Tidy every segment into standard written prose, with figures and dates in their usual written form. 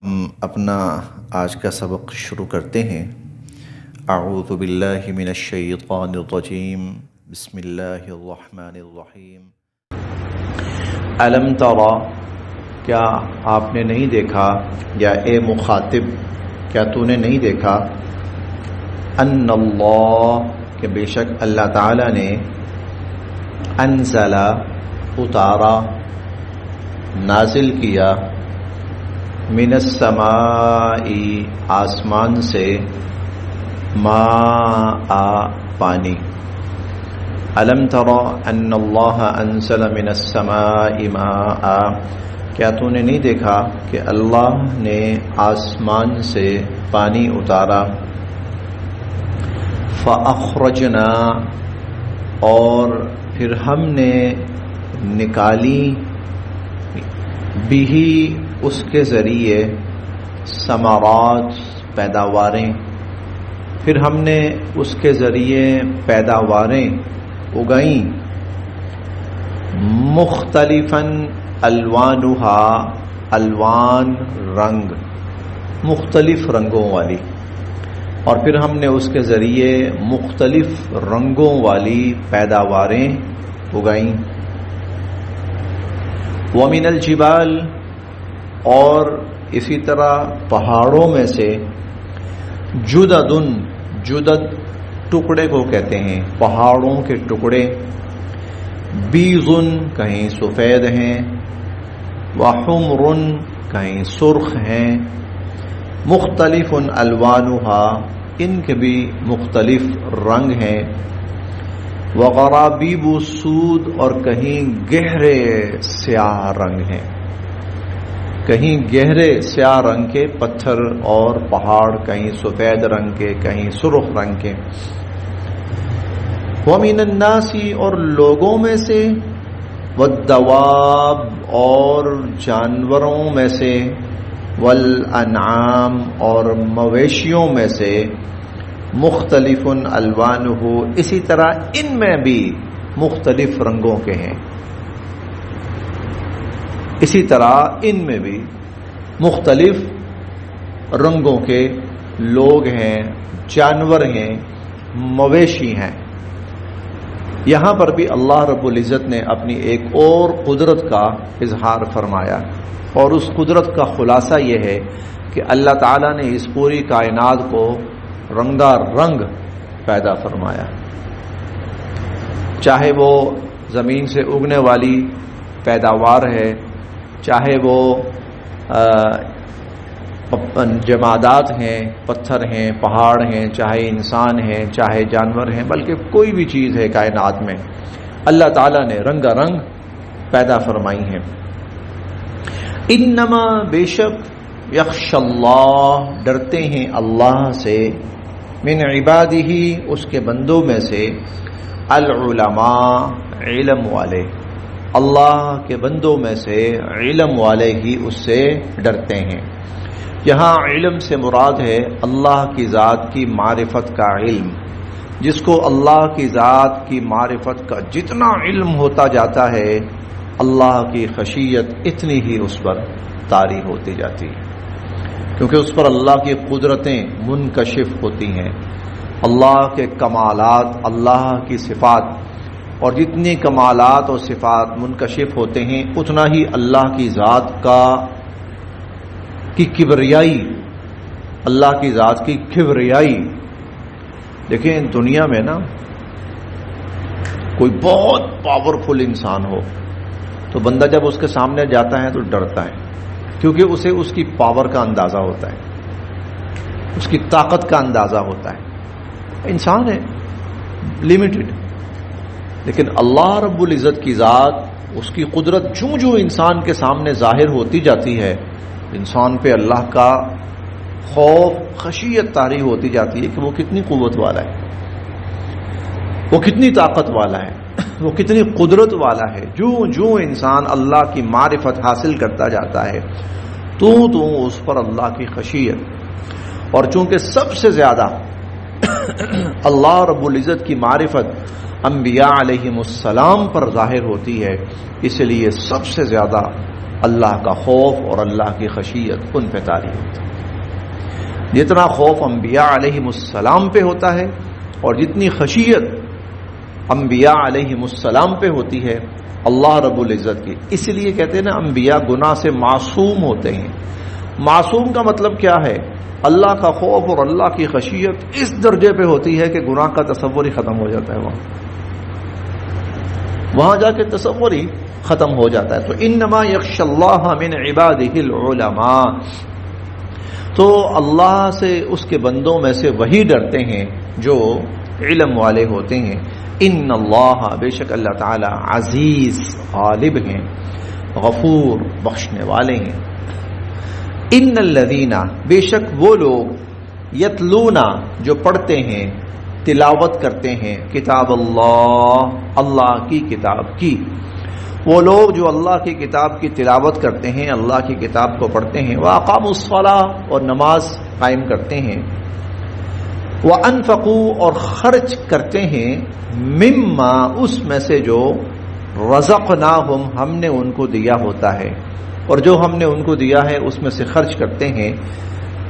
ہم اپنا آج کا سبق شروع کرتے ہیں۔ اعوذ باللہ من الشیطان الرجیم، بسم اللہ الرحمن الرحیم۔ الم ترى، کیا آپ نے نہیں دیکھا، یا اے مخاطب کیا تو نے نہیں دیکھا، ان اللہ کہ بے شک اللہ تعالی نے، انزل اتارا، نازل کیا، من السماء آسمان سے، ماء پانی۔ الم تر ان اللہ انزل من السماء ماء، کیا تو نے نہیں دیکھا کہ اللہ نے آسمان سے پانی اتارا، فاخرجنا، اور پھر ہم نے نکالی، بھی اس کے ذریعے، ثمرات پیداواریں، پھر ہم نے اس کے ذریعے پیداواریں اگائیں، مختلفاً الوانہا، الوان رنگ، مختلف رنگوں والی، اور پھر ہم نے اس کے ذریعے مختلف رنگوں والی پیداواریں اگائیں، وَمِنَ الْجِبَالِ، اور اسی طرح پہاڑوں میں سے، جُدَدٌ، جُدَد ٹکڑے کو کہتے ہیں، پہاڑوں کے ٹکڑے، بیضٌ کہیں سفید ہیں، وحمر کہیں سرخ ہیں، مختلف الوانہا، ان کے بھی مختلف رنگ ہیں، وغرابیب سود، اور کہیں گہرے سیاہ رنگ ہیں، کہیں گہرے سیاہ رنگ کے پتھر اور پہاڑ، کہیں سفید رنگ کے، کہیں سرخ رنگ کے، وَمِنَ النَّاسِ، اور لوگوں میں سے، وَالدَّوَابِ، اور جانوروں میں سے، وَالْأَنْعَامِ، اور مویشیوں میں سے، مختلف الوانہ، اسی طرح ان میں بھی مختلف رنگوں کے ہیں، اسی طرح ان میں بھی مختلف رنگوں کے لوگ ہیں، جانور ہیں، مویشی ہیں۔ یہاں پر بھی اللہ رب العزت نے اپنی ایک اور قدرت کا اظہار فرمایا، اور اس قدرت کا خلاصہ یہ ہے کہ اللہ تعالیٰ نے اس پوری کائنات کو رنگا رنگ پیدا فرمایا، چاہے وہ زمین سے اگنے والی پیداوار ہے، چاہے وہ جمادات ہیں، پتھر ہیں، پہاڑ ہیں، چاہے انسان ہیں، چاہے جانور ہیں، بلکہ کوئی بھی چیز ہے کائنات میں، اللہ تعالیٰ نے رنگا رنگ پیدا فرمائی ہیں۔ انما، بے شک، یخشی اللہ، ڈرتے ہیں اللہ سے، من عبادہ، اس کے بندوں میں سے، العلماء، علم والے، اللہ کے بندوں میں سے علم والے ہی اس سے ڈرتے ہیں۔ یہاں علم سے مراد ہے اللہ کی ذات کی معرفت کا علم، جس کو اللہ کی ذات کی معرفت کا جتنا علم ہوتا جاتا ہے، اللہ کی خشیت اتنی ہی اس پر طاری ہوتی جاتی ہے، کیونکہ اس پر اللہ کی قدرتیں منکشف ہوتی ہیں، اللہ کے کمالات، اللہ کی صفات، اور جتنی کمالات اور صفات منکشف ہوتے ہیں، اتنا ہی اللہ کی ذات کی کبریائی، اللہ کی ذات کی کبریائی۔ دیکھیں دنیا میں نا کوئی بہت پاورفل انسان ہو تو بندہ جب اس کے سامنے جاتا ہے تو ڈرتا ہے، کیونکہ اسے اس کی پاور کا اندازہ ہوتا ہے، اس کی طاقت کا اندازہ ہوتا ہے۔ انسان ہے لمیٹڈ، لیکن اللہ رب العزت کی ذات، اس کی قدرت جو انسان کے سامنے ظاہر ہوتی جاتی ہے، انسان پہ اللہ کا خوف، خشیت طاری ہوتی جاتی ہے کہ وہ کتنی قوت والا ہے، وہ کتنی طاقت والا ہے، وہ کتنی قدرت والا ہے۔ جو انسان اللہ کی معرفت حاصل کرتا جاتا ہے تو اس پر اللہ کی خشیت، اور چونکہ سب سے زیادہ اللہ رب العزت کی معرفت انبیاء علیہم السلام پر ظاہر ہوتی ہے، اس لیے سب سے زیادہ اللہ کا خوف اور اللہ کی خشیت ان پہ طاری ہوتی ہے۔ جتنا خوف انبیاء علیہم السلام پہ ہوتا ہے اور جتنی خشیت انبیاء علیہم السلام پہ ہوتی ہے اللہ رب العزت کی، اس لیے کہتے ہیں نا انبیاء گناہ سے معصوم ہوتے ہیں۔ معصوم کا مطلب کیا ہے؟ اللہ کا خوف اور اللہ کی خشیت اس درجے پہ ہوتی ہے کہ گناہ کا تصور ہی ختم ہو جاتا ہے، وہاں جا کے تصور ہی ختم ہو جاتا ہے۔ تو انما یخشی اللہ من عبادہ العلماء، تو اللہ سے اس کے بندوں میں سے وہی ڈرتے ہیں جو علم والے ہوتے ہیں۔ ان اللہ، بے شک اللہ تعالی عزیز غالب ہیں، غفور بخشنے والے ہیں۔ ان الذین، بے شک وہ لوگ، یتلون جو پڑھتے ہیں، تلاوت کرتے ہیں، کتاب اللہ، اللہ کی کتاب کی، وہ لوگ جو اللہ کی کتاب کی تلاوت کرتے ہیں، اللہ کی کتاب کو پڑھتے ہیں، وَأَقَامُوا الصَّلَاةَ، اور نماز قائم کرتے ہیں، وَأَنفَقُوا، اور خرچ کرتے ہیں، مما، اس میں سے جو رزقناہم، ہم نے ان کو دیا ہوتا ہے، اور جو ہم نے ان کو دیا ہے اس میں سے خرچ کرتے ہیں،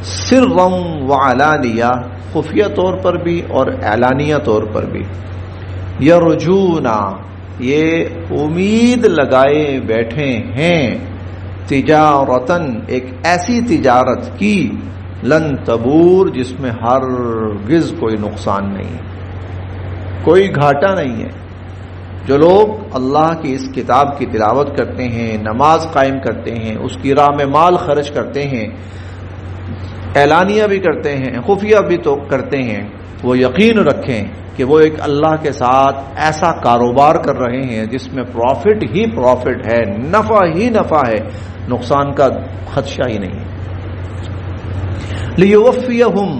سرًّا وعلانیہ، خفیہ طور پر بھی اور اعلانیہ طور پر بھی، یرجونا، یہ امید لگائے بیٹھے ہیں، تجارتن، ایک ایسی تجارت کی، لن تبور، جس میں ہرگز کوئی نقصان نہیں ہے، کوئی گھاٹا نہیں ہے۔ جو لوگ اللہ کی اس کتاب کی تلاوت کرتے ہیں، نماز قائم کرتے ہیں، اس کی راہ میں مال خرچ کرتے ہیں، اعلانیہ بھی کرتے ہیں، خفیہ بھی تو کرتے ہیں، وہ یقین رکھیں کہ وہ ایک اللہ کے ساتھ ایسا کاروبار کر رہے ہیں جس میں پروفٹ ہی پروفٹ ہے، نفع ہی نفع ہے، نقصان کا خدشہ ہی نہیں ہے۔ لیوفیہم،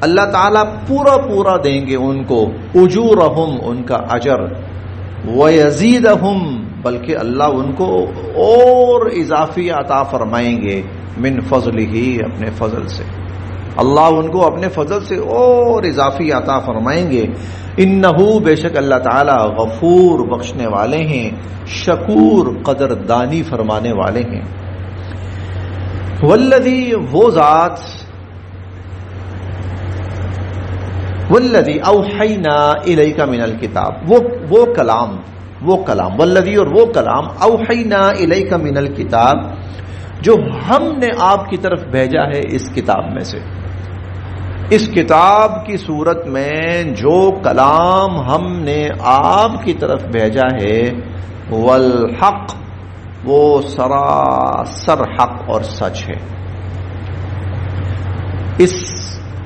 اللہ تعالیٰ پورا پورا دیں گے ان کو، اجورہم، ان کا اجر، وَيَزِيدَهُمْ، بلکہ اللہ ان کو اور اضافی عطا فرمائیں گے، من فضلہ، اپنے فضل سے، اللہ ان کو اپنے فضل سے اور اضافی عطا فرمائیں گے۔ انہو، بے شک اللہ تعالی، غفور بخشنے والے ہیں، شکور قدردانی فرمانے والے ہیں۔ والذی، وہ ذات، والذی اوحینا الیک من الکتاب، وہ کلام، والذی، اور وہ کلام، اوحینا الیک من الکتاب، جو ہم نے آپ کی طرف بھیجا ہے اس کتاب میں سے، اس کتاب کی صورت میں جو کلام ہم نے آپ کی طرف بھیجا ہے، والحق، وہ سراسر حق اور سچ ہے۔ اس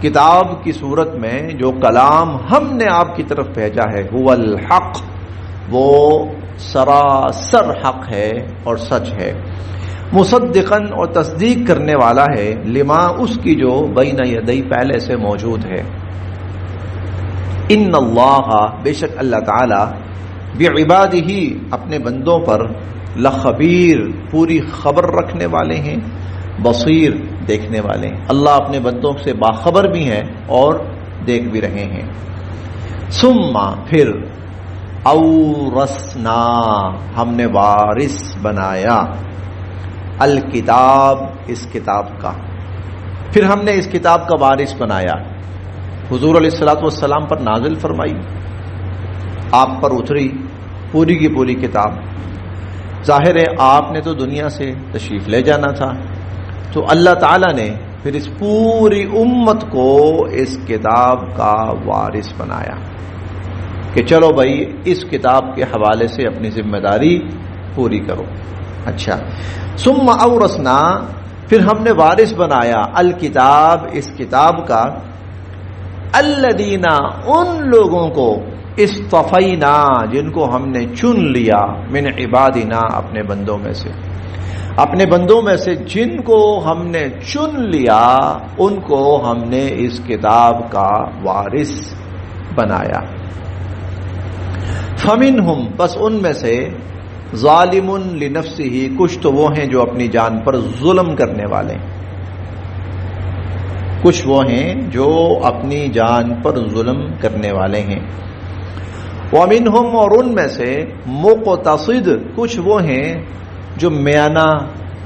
کتاب کی صورت میں جو کلام ہم نے آپ کی طرف بھیجا ہے، هو الحق، وہ سراسر حق ہے اور سچ ہے، مصدقاً، اور تصدیق کرنے والا ہے، لما، اس کی جو بین یدی، پہلے سے موجود ہے۔ ان اللہ، بے شک اللہ تعالی، بعبادہ، اپنے بندوں پر، لخبیر، پوری خبر رکھنے والے ہیں، بصیر، دیکھنے والے ہیں۔ اللہ اپنے بندوں سے باخبر بھی ہیں اور دیکھ بھی رہے ہیں۔ ثم، پھر، اورثنا، ہم نے وارث بنایا، الکتاب، اس کتاب کا، پھر ہم نے اس کتاب کا وارث بنایا، حضور علیہ الصلوۃ والسلام پر نازل فرمائی، آپ پر اتری پوری کی پوری کتاب۔ ظاہر ہے آپ نے تو دنیا سے تشریف لے جانا تھا، تو اللہ تعالیٰ نے پھر اس پوری امت کو اس کتاب کا وارث بنایا کہ چلو بھائی اس کتاب کے حوالے سے اپنی ذمہ داری پوری کرو۔ اچھا، ثم اورثنا، پھر ہم نے وارث بنایا، الکتاب، اس کتاب کا، الذین، ان لوگوں کو، اصطفینا، جن کو ہم نے چن لیا، من عبادنا، اپنے بندوں میں سے، اپنے بندوں میں سے جن کو ہم نے چن لیا، ان کو ہم نے اس کتاب کا وارث بنایا۔ فمنہم، بس ان میں سے، ظالم لنفسہ، کچھ تو وہ ہیں جو اپنی جان پر ظلم کرنے والے ہیں، کچھ وہ ہیں جو اپنی جان پر ظلم کرنے والے ہیں۔ ومنہم، اور ان میں سے، مقتصد، کچھ وہ ہیں جو میانہ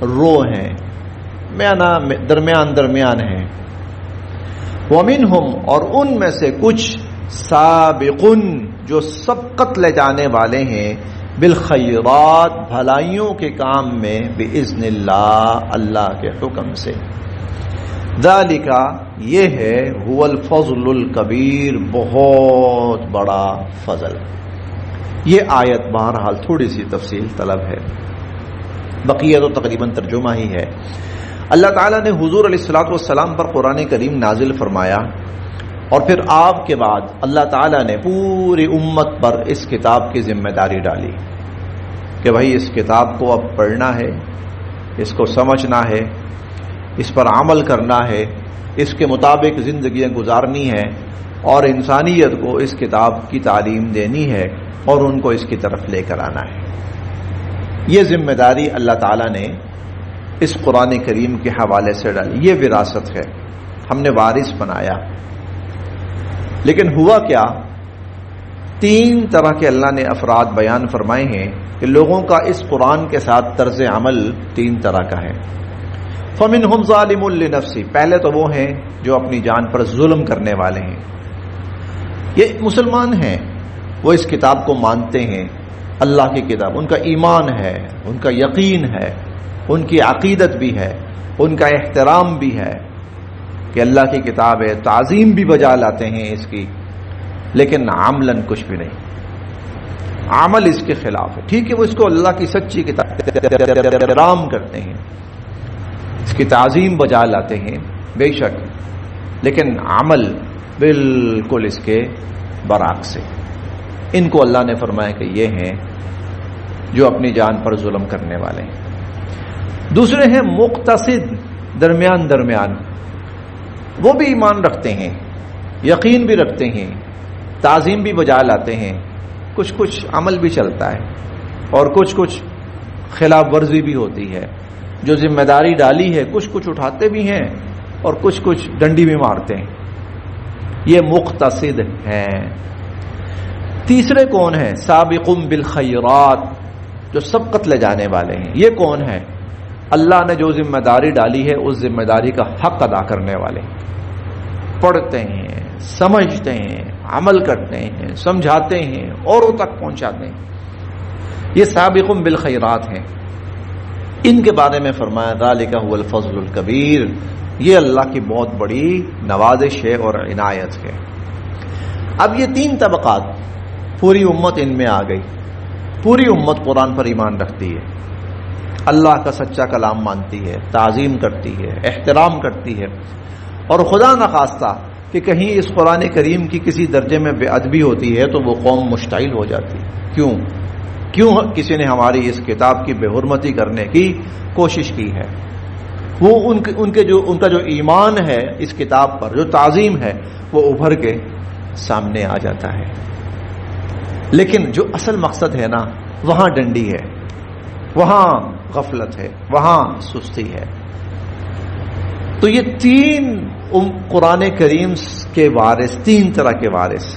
رو ہیں، درمیان ہیں. وَمِنْهُمْ اور ان میں سے کچھ سابقن جو سبقت لے جانے والے ہیں بالخیرات بھلائیوں کے کام میں بإذن اللہ اللہ کے حکم سے. ذالک یہ ہے هو الفضل الکبیر بہت بڑا فضل. یہ آیت بہرحال تھوڑی سی تفصیل طلب ہے، بقیہ تو تقریباً ترجمہ ہی ہے. اللہ تعالیٰ نے حضور علیہ الصلوۃ والسلام پر قرآن کریم نازل فرمایا اور پھر آپ کے بعد اللہ تعالیٰ نے پوری امت پر اس کتاب کی ذمہ داری ڈالی کہ بھائی اس کتاب کو اب پڑھنا ہے، اس کو سمجھنا ہے، اس پر عمل کرنا ہے، اس کے مطابق زندگیاں گزارنی ہے اور انسانیت کو اس کتاب کی تعلیم دینی ہے اور ان کو اس کی طرف لے کر آنا ہے. یہ ذمہ داری اللہ تعالیٰ نے اس قرآن کریم کے حوالے سے ڈالی. یہ وراثت ہے، ہم نے وارث بنایا. لیکن ہوا کیا؟ 3 طرح کے اللہ نے افراد بیان فرمائے ہیں کہ لوگوں کا اس قرآن کے ساتھ طرز عمل 3 طرح کا ہے. فَمِنْهُمْ ظَالِمٌ لِنَفْسِهِ پہلے تو وہ ہیں جو اپنی جان پر ظلم کرنے والے ہیں. یہ مسلمان ہیں، وہ اس کتاب کو مانتے ہیں، اللہ کی کتاب، ان کا ایمان ہے، ان کا یقین ہے، ان کی عقیدت بھی ہے، ان کا احترام بھی ہے کہ اللہ کی کتاب ہے، تعظیم بھی بجا لاتے ہیں اس کی، لیکن عملاً کچھ بھی نہیں. عمل اس کے خلاف ہے. ٹھیک ہے وہ اس کو اللہ کی سچی کتاب احترام کرتے ہیں، اس کی تعظیم بجا لاتے ہیں بے شک، لیکن عمل بالکل اس کے برعکس ہے. ان کو اللہ نے فرمایا کہ یہ ہیں جو اپنی جان پر ظلم کرنے والے ہیں. دوسرے ہیں مقتصد، درمیان، وہ بھی ایمان رکھتے ہیں، یقین بھی رکھتے ہیں، تعظیم بھی بجا لاتے ہیں، کچھ عمل بھی چلتا ہے اور کچھ خلاف ورزی بھی ہوتی ہے. جو ذمہ داری ڈالی ہے کچھ اٹھاتے بھی ہیں اور کچھ ڈنڈی بھی مارتے ہیں. یہ مقتصد ہیں. تیسرے کون ہیں؟ سابقون بالخیرات جو سبقت لے جانے والے ہیں. یہ کون ہے؟ اللہ نے جو ذمہ داری ڈالی ہے اس ذمہ داری کا حق ادا کرنے والے. پڑھتے ہیں، سمجھتے ہیں، عمل کرتے ہیں، سمجھاتے ہیں، اوروں تک پہنچاتے ہیں. یہ سابقون بالخیرات ہیں. ان کے بارے میں فرمایا ذالک هو الفضل الکبیر، یہ اللہ کی بہت بڑی نوازش ہے اور عنایت ہے. اب یہ 3 طبقات پوری امت ان میں آ گئی. پوری امت قرآن پر ایمان رکھتی ہے، اللہ کا سچا کلام مانتی ہے، تعظیم کرتی ہے، احترام کرتی ہے، اور خدا نخواستہ کہ کہیں اس قرآن کریم کی کسی درجے میں بے ادبی ہوتی ہے تو وہ قوم مشتعل ہو جاتی ہے. کیوں کسی نے ہماری اس کتاب کی بے حرمتی کرنے کی کوشش کی ہے. وہ ان کا جو ایمان ہے اس کتاب پر، جو تعظیم ہے، وہ ابھر کے سامنے آ جاتا ہے. لیکن جو اصل مقصد ہے نا، وہاں ڈنڈی ہے، وہاں غفلت ہے، وہاں سستی ہے. تو یہ 3 قرآن کریم کے وارث، 3 طرح کے وارث.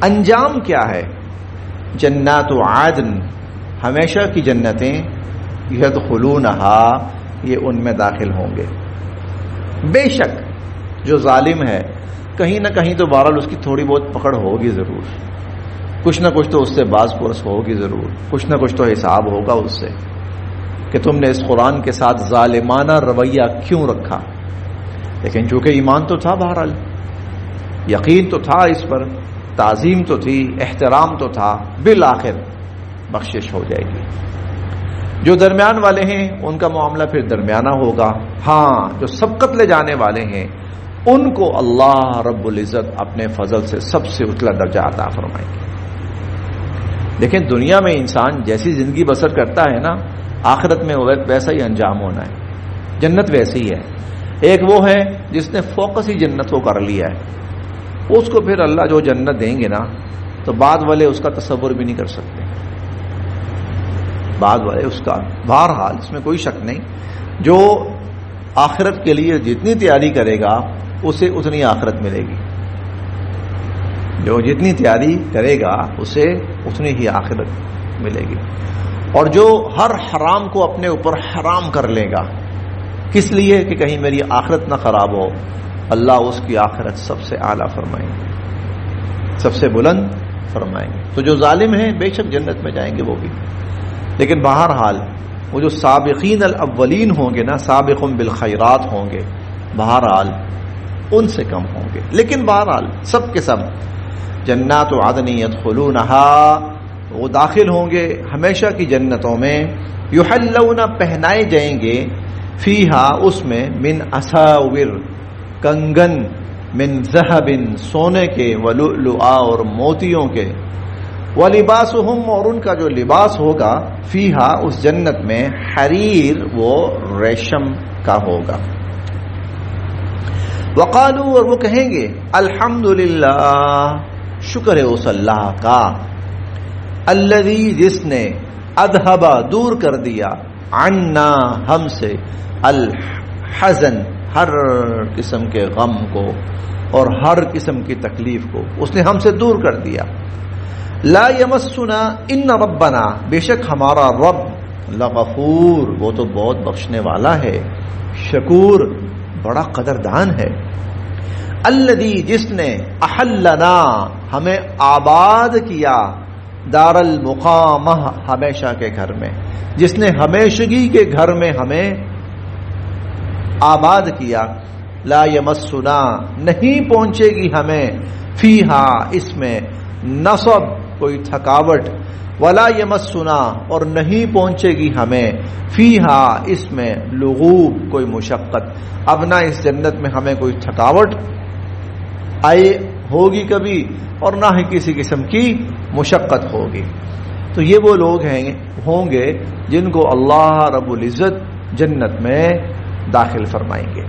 انجام کیا ہے؟ جنات عدن، ہمیشہ کی جنتیں، یدخلونہا، یہ ان میں داخل ہوں گے. بے شک جو ظالم ہے کہیں نہ کہیں تو بہرحال اس کی تھوڑی بہت پکڑ ہوگی ضرور، کچھ نہ کچھ تو اس سے باز پرس ہوگی ضرور، کچھ نہ کچھ تو حساب ہوگا اس سے کہ تم نے اس قرآن کے ساتھ ظالمانہ رویہ کیوں رکھا. لیکن چونکہ ایمان تو تھا، بہرحال یقین تو تھا، اس پر تعظیم تو تھی، احترام تو تھا، بالآخر بخشش ہو جائے گی. جو درمیان والے ہیں ان کا معاملہ پھر درمیانہ ہوگا. ہاں جو سبقت لے جانے والے ہیں ان کو اللہ رب العزت اپنے فضل سے سب سے اتلا درجہ عطا فرمائیں گے. دیکھیں دنیا میں انسان جیسی زندگی بسر کرتا ہے نا، آخرت میں ویسا ہی انجام ہونا ہے. جنت ویسی ہے. ایک وہ ہے جس نے فوکس ہی جنت کو کر لیا ہے، اس کو پھر اللہ جو جنت دیں گے نا تو بعد والے اس کا تصور بھی نہیں کر سکتے. بعد والے اس کا، بہرحال اس میں کوئی شک نہیں، جو آخرت کے لیے جتنی تیاری کرے گا اسے اتنی آخرت ملے گی. جو جتنی تیاری کرے گا اسے اتنی ہی آخرت ملے گی. اور جو ہر حرام کو اپنے اوپر حرام کر لے گا، کس لیے کہ کہیں میری آخرت نہ خراب ہو، اللہ اس کی آخرت سب سے اعلیٰ فرمائیں گے، سب سے بلند فرمائیں گے۔ تو جو ظالم ہیں بے شک جنت میں جائیں گے وہ بھی، لیکن بہرحال وہ جو سابقین الاولین ہوں گے نا، سابق بالخیرات ہوں گے، بہرحال ان سے کم ہوں گے، لیکن بہرحال سب کے سب جنات عدن یدخلونہا، وہ داخل ہوں گے ہمیشہ کی جنتوں میں، یحلون پہنائے جائیں گے، فیہا اس میں، من اساور کنگن، من ذہب سونے کے، ولؤلؤا اور موتیوں کے، ولباسہم اور ان کا جو لباس ہوگا، فیہا اس جنت میں، حریر وہ ریشم کا ہوگا۔ وقالو اور وہ کہیں گے، الحمدللہ شکر ہے اس اللہ کا، الذی جس نے، اذھبا دور کر دیا، عنا ہم سے، الحزن ہر قسم کے غم کو اور ہر قسم کی تکلیف کو اس نے ہم سے دور کر دیا۔ لا یمسنا ان ربنا بے شک ہمارا رب، لغفور وہ تو بہت بخشنے والا ہے، شکور بڑا قدردان ہے، الذی جس نے، احلنا ہمیں آباد کیا، دار المقامہ ہمیشہ کے گھر میں، جس نے ہمیشگی کے گھر میں ہمیں آباد کیا، لا یمسنا نہیں پہنچے گی ہمیں، فیہا اس میں، نصب کوئی تھکاوٹ، ولا یمسنا اور نہیں پہنچے گی ہمیں، فیہا اس میں، لغوب کوئی مشقت، اب نہ اس جنت میں ہمیں کوئی تھکاوٹ آئے ہوگی کبھی، اور نہ ہی کسی قسم کی مشقت ہوگی۔ تو یہ وہ لوگ ہوں گے جن کو اللہ رب العزت جنت میں داخل فرمائیں گے۔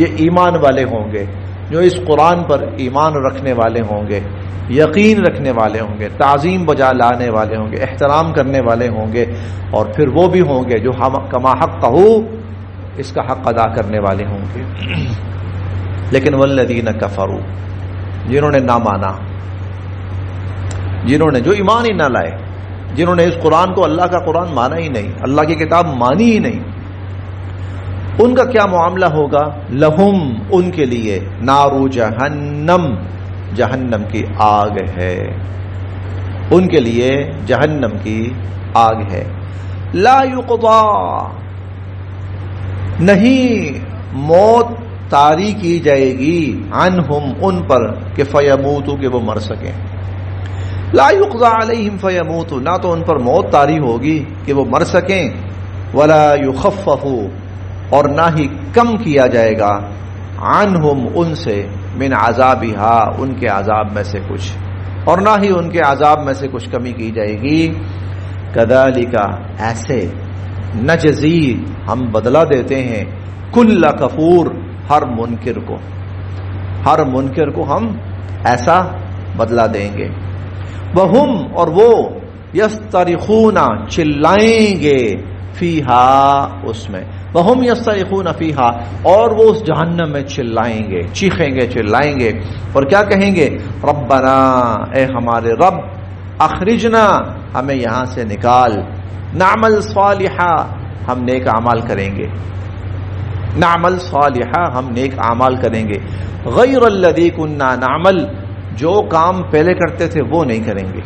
یہ ایمان والے ہوں گے، جو اس قرآن پر ایمان رکھنے والے ہوں گے، یقین رکھنے والے ہوں گے، تعظیم بجا لانے والے ہوں گے، احترام کرنے والے ہوں گے، اور پھر وہ بھی ہوں گے جو کما حق ہو اس کا حق ادا کرنے والے ہوں گے۔ لیکن والذین کفروا جنہوں نے نہ مانا، جنہوں نے جو ایمان ہی نہ لائے، جنہوں نے اس قرآن کو اللہ کا قرآن مانا ہی نہیں، اللہ کی کتاب مانی ہی نہیں، ان کا کیا معاملہ ہوگا؟ لہم ان کے لیے، نارو جہنم جہنم کی آگ ہے، ان کے لیے جہنم کی آگ ہے، لا یقضا نہیں موت طاری کی جائے گی، عنہم ان پر، کہ فیموتو کہ وہ مر سکیں، لا یقضا علیہم فیموتو نہ تو ان پر موت طاری ہوگی کہ وہ مر سکیں، ولا یخفف اور نہ ہی کم کیا جائے گا، عنہم ان سے، من عذابہا ان کے عذاب میں سے کچھ، اور نہ ہی ان کے عذاب میں سے کچھ کمی کی جائے گی، کذالک ایسے، نجزی ہم بدلہ دیتے ہیں، کل کفور ہر منکر کو، ہر منکر کو ہم ایسا بدلہ دیں گے، وہم اور وہ، یسترخون چلائیں گے، فیہا اس میں، وہم یسترخون فیہا اور وہ اس جہنم میں چلائیں گے، چیخیں گے، چلائیں گے، اور کیا کہیں گے؟ ربنا اے ہمارے رب، اخرجنا ہمیں یہاں سے نکال، نعمل صالحا ہم نیک اعمال کریں گے، نعمل صالحا ہم نیک اعمال کریں گے، غیر الذی کنا نعمل جو کام پہلے کرتے تھے وہ نہیں کریں گے،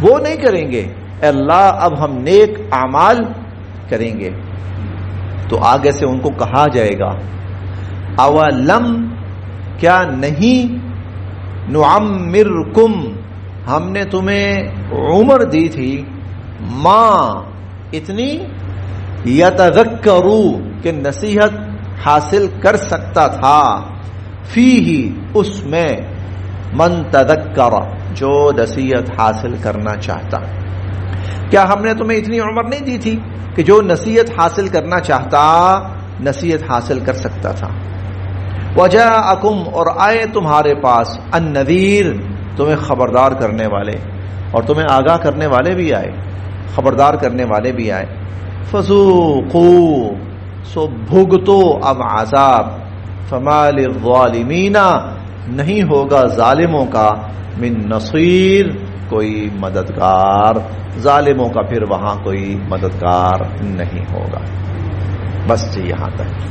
وہ نہیں کریں گے، اے اللہ اب ہم نیک اعمال کریں گے۔ تو آگے سے ان کو کہا جائے گا، اولم کیا نہیں، نعمرکم ہم نے تمہیں عمر دی تھی، ماں اتنی، یتذکروا کہ نصیحت حاصل کر سکتا تھا، فیہ اس میں، من تذکر جو نصیحت حاصل کرنا چاہتا۔ کیا ہم نے تمہیں اتنی عمر نہیں دی تھی کہ جو نصیحت حاصل کرنا چاہتا نصیحت حاصل کر سکتا تھا؟ وجاءکم اور آئے تمہارے پاس، النذیر تمہیں خبردار کرنے والے، اور تمہیں آگاہ کرنے والے بھی آئے، خبردار کرنے والے بھی آئے، فذوقوا سو بھگتو اب عذاب، فما للظالمین نہیں ہوگا ظالموں کا، من نصیر کوئی مددگار، ظالموں کا پھر وہاں کوئی مددگار نہیں ہوگا۔ بس جی یہاں تک۔